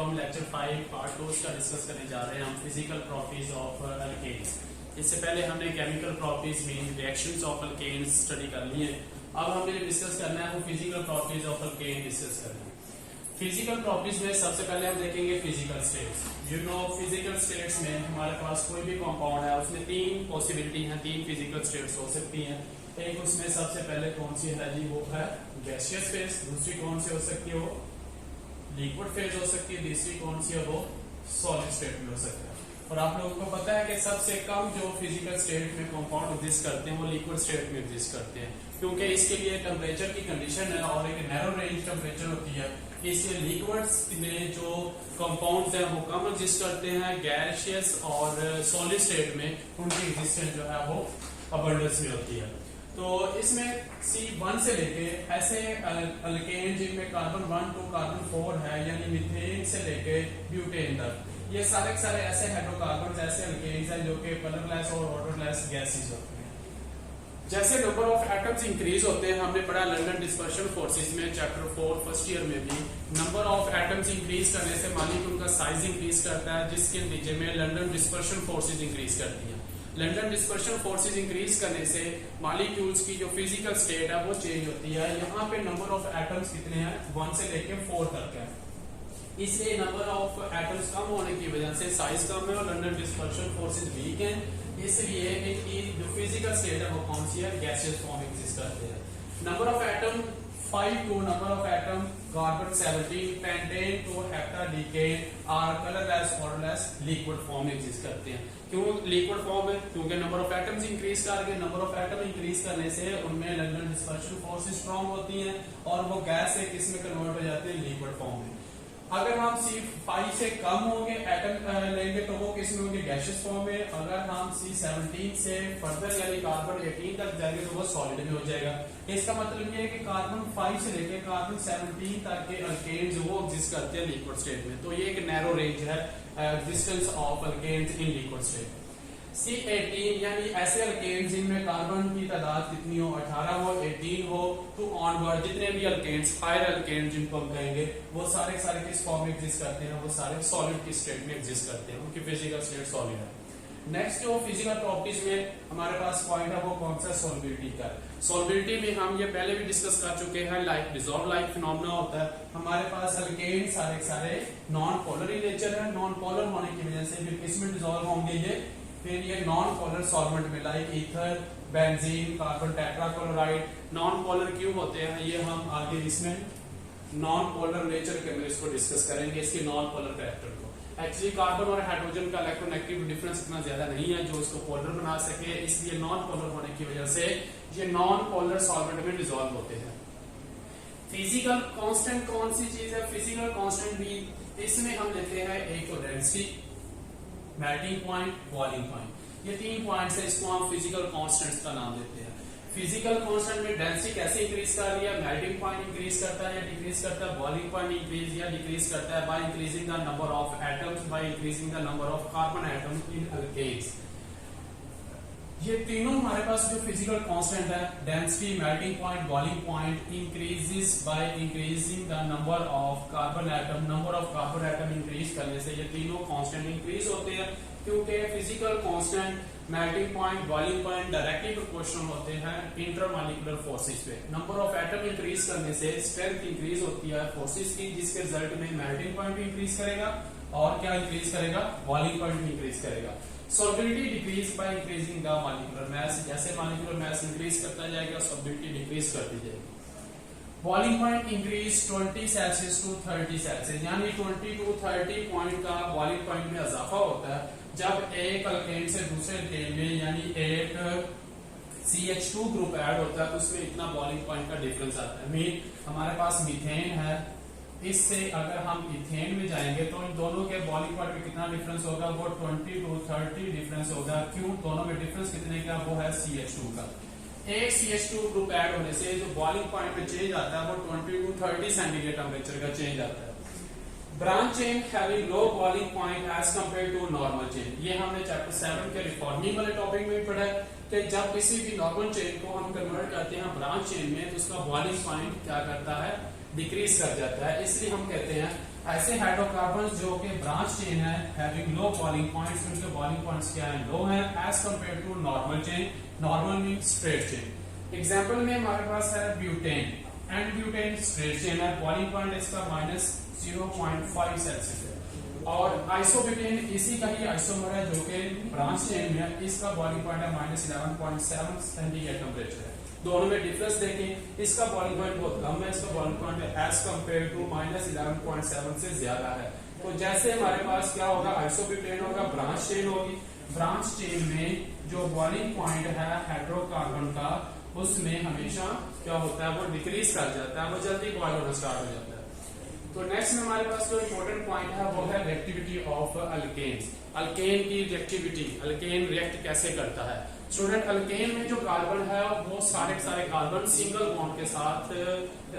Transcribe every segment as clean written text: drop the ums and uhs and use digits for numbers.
हम lecture 5 part 2 का discuss करने जा रहे हैं। हम फिजिकल प्रॉपर्टीज ऑफ अल्केन्स। इससे पहले हमने chemical properties mean reactions of alkanes study कर लिए। अब हमें डिस्कस करना है वो physical properties of alkane discuss करना है। फिजिकल प्रॉपर्टीज में सबसे पहले हम देखेंगे physical states. You know physical states में हमारे पास कोई भी कंपाउंड है उसमें तीन पॉसिबिलिटी है, तीन फिजिकल स्टेट्स हो सकती हैं। एक उसमें सबसे पहले कौन सी है जी, वो है गैसियस फेज। दूसरी कौन सी हो सकती है, वो लिक्विड फेज हो सकती है। तीसरी कौन सी है, वो सॉलिड स्टेट में हो सकता है। और आप लोगों को पता है कि सबसे कम जो फिजिकल स्टेट में कंपाउंड एग्जिस्ट करते हैं वो लिक्विड स्टेट में एग्जिस्ट करते हैं, क्योंकि इसके लिए टेम्परेचर की कंडीशन है और एक नैरो रेंज टेम्परेचर होती है। इसलिए लिक्विड्स में जो कंपाउंड्स हैं वो कम एग्जिस्ट करते हैं। गैसियस और सॉलिड स्टेट में उनकी एग्जिस्टेंस जो है वो अबंडेंस में होती है। तो इसमें C1 से लेके ऐसे अल्केन जिनमें कार्बन 1 to कार्बन 4 है, यानी मीथेन से लेके ब्यूटेन तक, ये सारे सारे ऐसे हाइड्रोकार्बन ऐसे अल्केन्स हैं जो कि कलरलेस और ऑर्डरलेस गैसेस होते हैं। जैसे नंबर ऑफ एटम्स इंक्रीज होते हैं, हमने पढ़ा लंदन डिस्पर्शन फोर्सेस में चैप्टर 4 फर्स्ट ईयर में भी, नंबर ऑफ एटम्स इंक्रीज करने से मॉलिक्यूल का साइज इंक्रीज करता है, जिसके नतीजे में लंदन डिस्पर्शन फोर्सेस इंक्रीज करती है। लंदन डिस्पर्शन फोर्सेस इंक्रीज करने से मॉलिक्यूल्स की जो फिजिकल स्टेट है वो चेंज होती है। यहाँ पे नंबर ऑफ एटम्स कितने हैं, 1 से लेके 4 तक है। इसलिए नंबर ऑफ एटम्स कम होने की वजह से साइज कम है और लंदन डिस्पर्शन फोर्सेस वीक हैं। इसलिए इनकी जो फिजिकल स्टेट है वो कौन सी है, गैसियस फॉर्म एग्जिस्ट करते हैं। Number of atom 5 to number of atom carbon 17, pentane to heptadecane are colourless odourless liquid form exist करते हैं। क्यों लिक्विड फॉर्म है, क्योंकि नंबर ऑफ एटम्स इंक्रीज करके नंबर ऑफ एटम इंक्रीज करने से उनमें लंदन डिस्पर्शन फोर्सेस स्ट्रांग होती हैं और वो गैस से किस में कन्वर्ट हो जाते हैं, लिक्विड फॉर्म में। अगर हम C5 से कम होंगे एटम लेंगे तो वो किस में होंगे, गैसियस फॉर्म में। अगर हम C17 से फर्दर यानी कार्बन 18 तक जाएंगे तो वो सॉलिड में हो जाएगा। इसका मतलब ये है कि कार्बन 5 से लेकर कार्बन 17 तक के अल्केन्स वो एग्जिस्ट करते हैं लिक्विड स्टेट में। तो ये एक नैरो रेंज है existence of alkanes in liquid state. C18 यानी ऐसे अल्केन्स जिनमें कार्बन की तादाद कितनी हो, 18 हो, 18 हो टू ऑनवर्ड, जितने भी अल्केन्स हायर अल्केन्स जिनको हम कहेंगे वो सारे सारे किस फॉर्म में एग्जिस्ट करते हैं, वो सारे सॉलिड की स्टेट में एग्जिस्ट करते हैं, उनकी फिजिकल स्टेट सॉलिड है। नेक्स्ट जो फिजिकल प्रॉपर्टीज में हमारे पास पॉइंट है वो कौन सा, सॉल्युबिलिटी का। सॉल्युबिलिटी में हम ये पहले भी डिस्कस कर चुके हैं, लाइक डिसॉल्व लाइक फिनोमेना होता है। हमारे पास अल्केन सारे नॉन पोलर इन नेचर है, नॉन पोलर होने की वजह से फिर किसमें डिसॉल्व होंगे ये, फिर ये नॉन पोलर सॉल्वेंट में, like ether, benzene, carbon tetrachloride. Non polar क्यों होते हैं ये हम आगे इसमें नॉन पोलर नेचर के अंदर इसको डिस्कस करेंगे, इसके नॉन पोलर कैरेक्टर को। एक्चुअली कार्बन और हाइड्रोजन का इलेक्ट्रोनेगेटिव डिफरेंस इतना ज्यादा नहीं है जो इसको पोलर बना सके, इसलिए नॉन पोलर होने की वजह से ये नॉन पोलर सॉल्वेंट में डिसॉल्व होते हैं। फिजिकल कांस्टेंट कौन सी चीज है, फिजिकल कांस्टेंट भी इसमें हम लेते हैं एक तो density, melting point, boiling point. ये तीन पॉइंट्स है, इसको हम फिजिकल कांस्टेंट्स का नाम देते हैं। फिजिकल कांस्टेंट में डेंसिटी कैसे इंक्रीज कर रही है, मेल्टिंग पॉइंट इंक्रीज करता है या डिक्रीज करता है, बॉइलिंग पॉइंट इंक्रीज या डिक्रीज करता है by increasing the number of atoms, by increasing the number of carbon atoms in alkanes. ये तीनों हमारे पास जो फिजिकल कांस्टेंट है, density, melting point, boiling point, increases by increasing the number of carbon atom. Number of carbon atom increase करने से ये तीनों कांस्टेंट इंक्रीज होते हैं, क्योंकि physical constant, melting point, boiling point directly proportional होते हैं इंटरमॉलिक्यूलर फोर्सेस पे। नंबर ऑफ एटम इंक्रीज करने से स्ट्रेंथ इंक्रीज होती है फोर्सेस की, जिसके रिजल्ट में मेल्टिंग पॉइंट भी इंक्रीज करेगा और क्या इंक्रीज करेगा, बॉइलिंग पॉइंट भी इंक्रीज करेगा। Solubility decrease by increasing the molecular mass, जैसे मॉलिक्यूलर मास इंक्रीज करता जाएगा सॉल्युबिलिटी डिक्रीज करती जाएगी। Boiling point increase 20 Celsius to 30 Celsius, यानी 20 to 30 पॉइंट का बॉइलिंग पॉइंट में इजाफा होता है जब एक अल्केन से दूसरे अल्केन में, यानी एक CH2 ग्रुप ऐड होता है तो उसमें इतना बॉइलिंग पॉइंट का डिफरेंस आता है। मीन हमारे पास मीथेन है, इससे अगर हम इथेन में जाएंगे तो इन दोनों के बॉइलिंग पॉइंट में कितना डिफरेंस होगा, वो 20 to 30 डिफरेंस होगा। क्यों, दोनों में डिफरेंस कितने का, वो है CH2 का। एक CH2 ग्रुप ऐड होने से जो बॉइलिंग पॉइंट में चेंज आता है वो 20 to 30 सेंटीग्रेड टेम्परेचर का चेंज आता है। Branch chain having low boiling point as compare to normal chain, ये हमने चैप्टर 7 के रिफॉर्मिंग वाले टॉपिक में पढ़ा है कि जब किसी भी नॉर्मल चेन को हम कन्वर्ट करते हैं ब्रांच चेन में तो उसका बॉइलिंग पॉइंट क्या करता है, डिक्रीज कर जाता है। इसलिए हम कहते हैं ऐसे हाइड्रोकार्बन जो कि ब्रांच चेन है हैविंग लो बॉइलिंग पॉइंट्स, उनके बॉइलिंग पॉइंट्स क्या है, लो है as compare to normal chain. Normal mean straight chain. Example में हमारे पास है butane, and butane straight chain है, बॉइलिंग पॉइंट इसका -0.5 सेल्सियस है। और आइसोब्यूटेन इसी का ही आइसोमर है जो कि ब्रांच चेन में है, इसका बॉइलिंग पॉइंट है -11.7 सेंटीग्रेड टेंपरेचर है। दोनों में डिफरेंस देखें, इसका बॉइलिंग पॉइंट बहुत कम है, इसका boiling point as compare to -11.7 से ज्यादा है। तो जैसे हमारे पास क्या होगा, आइसोब्यूटेन होगा, ब्रांच चेन होगी। ब्रांच चेन में जो बॉइलिंग पॉइंट है हाइड्रोकार्बन का, उसमें हमेशा क्या होता है, वो डिक्रीज कर जाता है, वो जल्दी बॉयल होना स्टार्ट हो जाता है। तो नेक्स्ट में हमारे पास जो इंपॉर्टेंट पॉइंट है वो है रिएक्टिविटी ऑफ अल्केन्स। अल्केन की रिएक्टिविटी, अल्केन रिएक्ट कैसे करता है। स्टूडेंट, अल्केन में जो कार्बन है वो सारे कार्बन सिंगल बॉन्ड के साथ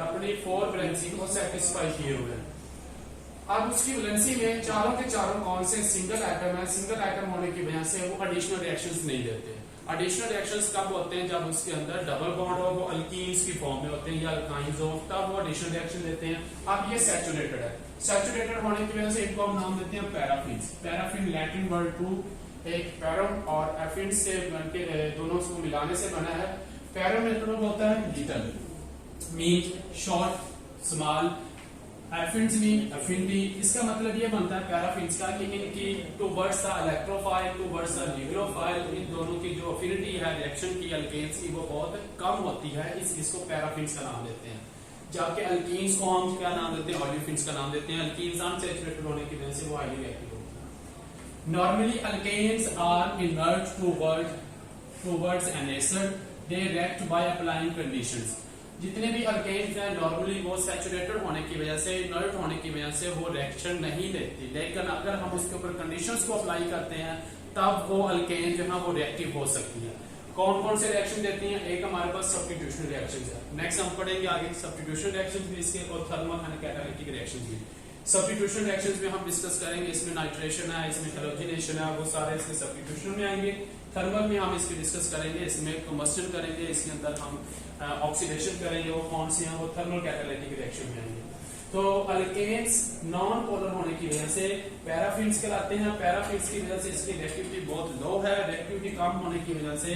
अपनी 4 वैलेंसी को सेटिस्फाई किए हुए हैं। अब उसकी वैलेंसी में चारों के चारों कौन से सिंगल एटम है, सिंगल एटम होने की वजह से वो एडिशनल रिएक्शंस नहीं देते। एडिशनल रिएक्शंस कब होते हैं, जब उसके अंदर डबल बॉन्ड हो, वो अल्कीन्स की फॉर्म में होते हैं या अल्काइंस हो, तब वो एडिशनल रिएक्शन देते हैं। अब ये सैचुरेटेड है, सैचुरेटेड होने की वजह से इनको हम नाम देते हैं paraffins. Paraffin Latin word to एक पैरम और एफिन से बनके दोनों को मिलाने से बना है। पैरम मतलब होता है लिटल, मीन शॉर्ट, स्मॉल। एफिन्स मीन अफिनिटी। इसका मतलब ये बनता है पैराफिन्स का कि इनकी towards the electrophile, towards the nucleophile, इन दोनों की जो अफिनिटी है रिएक्शन की अल्केन्स की, वो बहुत कम होती है, इसको पैराफिन्स का नाम देते हैं। जबकि अल्कीन्स को हम क्या नाम देते हैं, ऑलिफिन्स का नाम देते हैं। अल्कीन्स अनसैचुरेटेड होने की वजह से वो हाईली रिएक्टिव होते हैं। Normally alkanes are inert towards an acid, they react by applying conditions. जितने भी अल्केन्स हैं नॉर्मली वो सैचुरेटेड होने की वजह से, इनर्ट होने की वजह से वो रिएक्शन नहीं देती, लेकिन अगर हम उसके ऊपर कंडीशंस को अप्लाई करते हैं तब वो अल्केन जो है वो रिएक्टिव हो सकती है। कौन कौन से रिएक्शन देती हैं, एक हमारे पास सब्स्टिट्यूशन रिएक्शन है। नेक्स्ट हम पढ़ेंगे आगे सब्स्टिट्यूशन रिएक्शन भी इसके, और थर्मल एंड कैटालिटिक रिएक्शन भी। सब्स्टिट्यूशन रिएक्शंस में हम डिस्कस करेंगे, इसमें नाइट्रेशन है, इसमें हैलोजिनेशन है, वो सारे इसके सब्स्टिट्यूशन में आएंगे। थर्मल में हम इसकी डिस्कस करेंगे, इसमें कंबस्टन करेंगे, इसके अंदर हम ऑक्सीडेशन करेंगे, वो कौन सी हैं, वो थर्मल कैटालिटिक रिएक्शन में आएंगे। तो अल्केन्स नॉन पोलर होने की वजह से पैराफिन्स कहलाते हैं। पैराफिन्स की वजह से इसकी रिएक्टिविटी बहुत लो है, रिएक्टिविटी कम होने की वजह से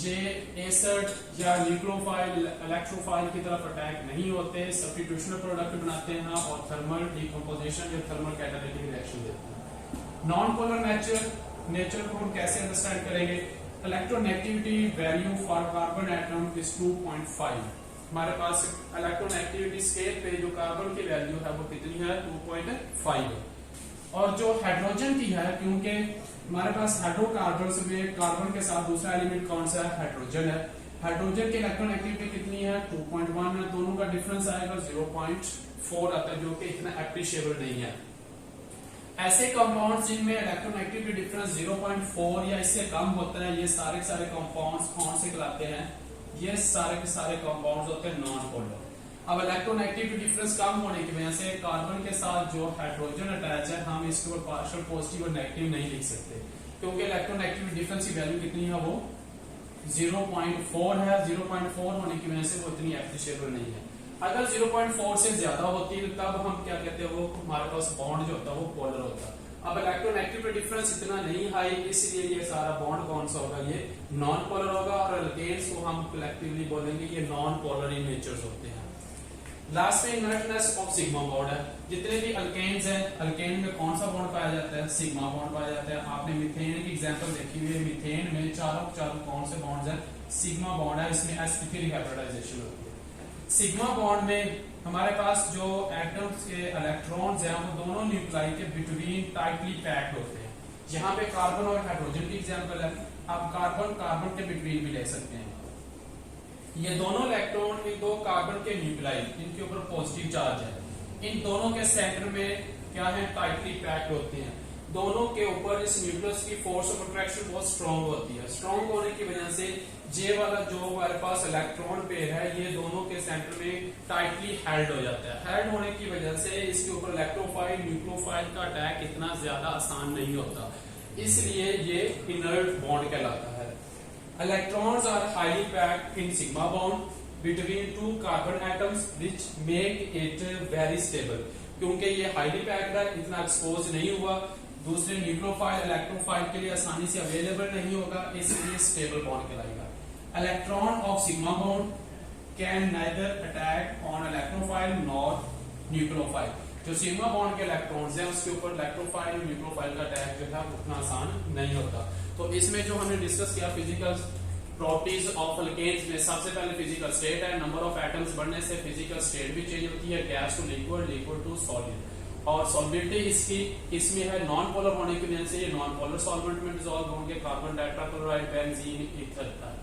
ये एसिड या न्यूक्लियोफाइल, इलेक्ट्रोफाइल की तरफ अटैक नहीं होते, सब्स्टिट्यूशनल प्रोडक्ट बनाते हैं और थर्मल डिकम्पोजिशन या थर्मल कैटालिटिक रिएक्शन देते हैं। नॉन पोलर नेचर को हम कैसे अंडरस्टैंड करेंगे। Electronegativity value for carbon atom is 2.5। हमारे पास इलेक्ट्रोनेगेटिविटी स्केल पे जो कार्बन की वैल्यू है वो कितनी है, 2.5 है। और जो हाइड्रोजन की है, क्योंकि हमारे पास हाइड्रोकार्बन में कार्बन के साथ दूसरा एलिमेंट कौन सा है, हाइड्रोजन है। हाइड्रोजन की इलेक्ट्रोनेगेटिविटी कितनी है, 2.1 है। दोनों का डिफरेंस आएगा 0.4 आता है, जो कि इतना एप्रिशिएबल नहीं है। ऐसे कंपाउंड्स जिनमें इलेक्ट्रोनेगेटिविटी डिफरेंस 0.4 या इससे कम होता है, ये सारे के सारे कंपाउंड्स कौन से कहलाते हैं, ये सारे के सारे कंपाउंड्स होते हैं नॉन पोलर। अब इलेक्ट्रोनेगेटिविटी डिफरेंस कम होने की वजह से कार्बन के साथ जो हाइड्रोजन अटैच है, हम इसके ऊपर पार्शियल पॉजिटिव और नेगेटिव नहीं लिख सकते, क्योंकि इलेक्ट्रोनेगेटिविटी डिफरेंस की वैल्यू कितनी है, वो 0.4 है। 0.4 होने की वजह से वो इतनी एप्रिशिएबल नहीं है। अगर 0.4 से ज्यादा होती है तब हम क्या कहते हैं, वो हमारे पास बॉन्ड जो होता है वो पोलर होता है। अब इलेक्ट्रोनेगेटिविटी डिफरेंस इतना नहीं हाई, इसलिए ये सारा बॉन्ड कौन सा होगा, ये नॉन पोलर होगा। और अल्केन्स को हम कलेक्टिवली बोलेंगे ये नॉन पोलर इन नेचर्स होते हैं। लास्ट में इनर्टनेस ऑफ सिग्मा बॉन्ड है। जितने भी अल्केन्स हैं, अल्केन में कौन सा बॉन्ड पाया जाता है, सिग्मा बॉन्ड पाया जाता है। आपने मीथेन की एग्जांपल देखी हुई है, मीथेन में चारों कौन से बॉन्ड्स हैं, सिग्मा बॉन्ड है, इसमें sp3 हाइब्रिडाइजेशन होती है। सिग्मा बॉन्ड में हमारे पास जो एटम्स के इलेक्ट्रॉन्स हैं वो दोनों न्यूक्लाई के बिटवीन टाइटली पैक्ड होते हैं। यहाँ पे कार्बन और हाइड्रोजन की एग्जांपल है। आप कार्बन के बिटवीन भी ले सकते हैं। ये दोनों इलेक्ट्रॉन, इन दो कार्बन के न्यूक्लाई, इनके ऊपर पॉजिटिव चार्ज है, इन दोनों के सेंटर में क्या है, टाइटली पैक्ड होते हैं। दोनों के ऊपर इस न्यूक्लियस की फोर्स ऑफ अट्रैक्शन बहुत स्ट्रॉन्ग होती है। स्ट्रॉन्ग होने की वजह से जे वाला जो हमारे पास इलेक्ट्रॉन पेयर है, ये दोनों के सेंटर में टाइटली हेल्ड हो जाता है। हेल्ड होने की वजह से इसके ऊपर इलेक्ट्रोफाइल, न्यूक्लियोफाइल का अटैक इतना ज्यादा आसान नहीं होता, इसलिए ये इनर्ट बॉन्ड कहलाता है। Electrons are highly packed in sigma bond between two carbon atoms which make it very stable. क्योंकि ये हाईली पैक्ड है, इतना एक्सपोज नहीं हुआ। दूसरे न्यूक्लियोफाइल इलेक्ट्रोफाइल के लिए आसानी से अवेलेबल नहीं होगा, इसलिए स्टेबल बॉन्ड कहलाएगा। Electron of sigma bond can neither attack on electrophile nor nucleophile. जो सिग्मा बॉन्ड के इलेक्ट्रॉन्स हैं उसके ऊपर इलेक्ट्रोफाइल और न्यूक्लियोफाइल का अटैक जो है उतना आसान नहीं होता। तो इसमें जो हमने डिस्कस किया फिजिकल प्रॉपर्टीज ऑफ अल्केन्स में, सबसे पहले फिजिकल स्टेट है, नंबर ऑफ एटम्स बढ़ने से फिजिकल स्टेट भी चेंज होती है, gas to liquid, liquid to solid. और सॉल्बिलिटी इसकी इसमें है नॉन पोलर होने की वजह से ये नॉन पोलर सॉल्वेंट में डिसॉल्व होंगे, carbon tetrachloride, benzene, ether.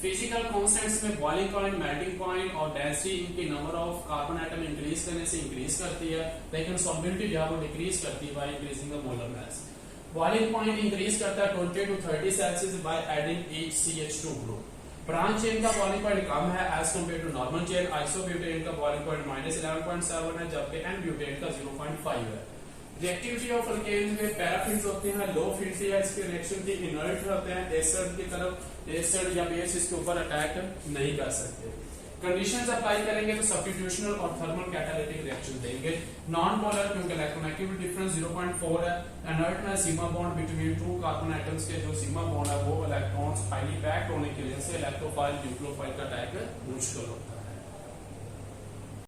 Physical constants में बॉइलिंग पॉइंट, मेल्टिंग पॉइंट और डेंसिटी इनकी number of carbon atom increase करने से इंक्रीज करती है, लेकिन सॉल्बिलिटी जो है वो डिक्रीज करती है by increasing the molar mass. Boiling point increase करता है 20 to 30 Celsius by adding each CH2 group. Branch chain का बॉइलिंग पॉइंट कम है as compare to normal chain. Isobutane का बॉइलिंग पॉइंट -11.7 है, जबकि एन-ब्यूटेन का 0.5 है। रिएक्टिविटी ऑफ अल्केन में पैराफिन्स होते हैं, लो फिनिटी है, इसके रिएक्शन की इनर्ट होते हैं, एसिड की तरफ एसिड या बेस इसके ऊपर अटैक नहीं कर सकते। कंडीशंस अप्लाई करेंगे तो सब्स्टिट्यूशनल और थर्मल कैटालिटिक रिएक्शन देंगे। नॉन पोलर क्योंकि इलेक्ट्रोनेगेटिव डिफरेंस 0.4 है। Inertness sigma bond between two carbon atoms के जो सिग्मा बॉन्ड है वो इलेक्ट्रॉन्स हाईली पैक्ड होने की वजह से इलेक्ट्रोफाइल न्यूक्लियोफाइल का अटैक मुश्किल होता है।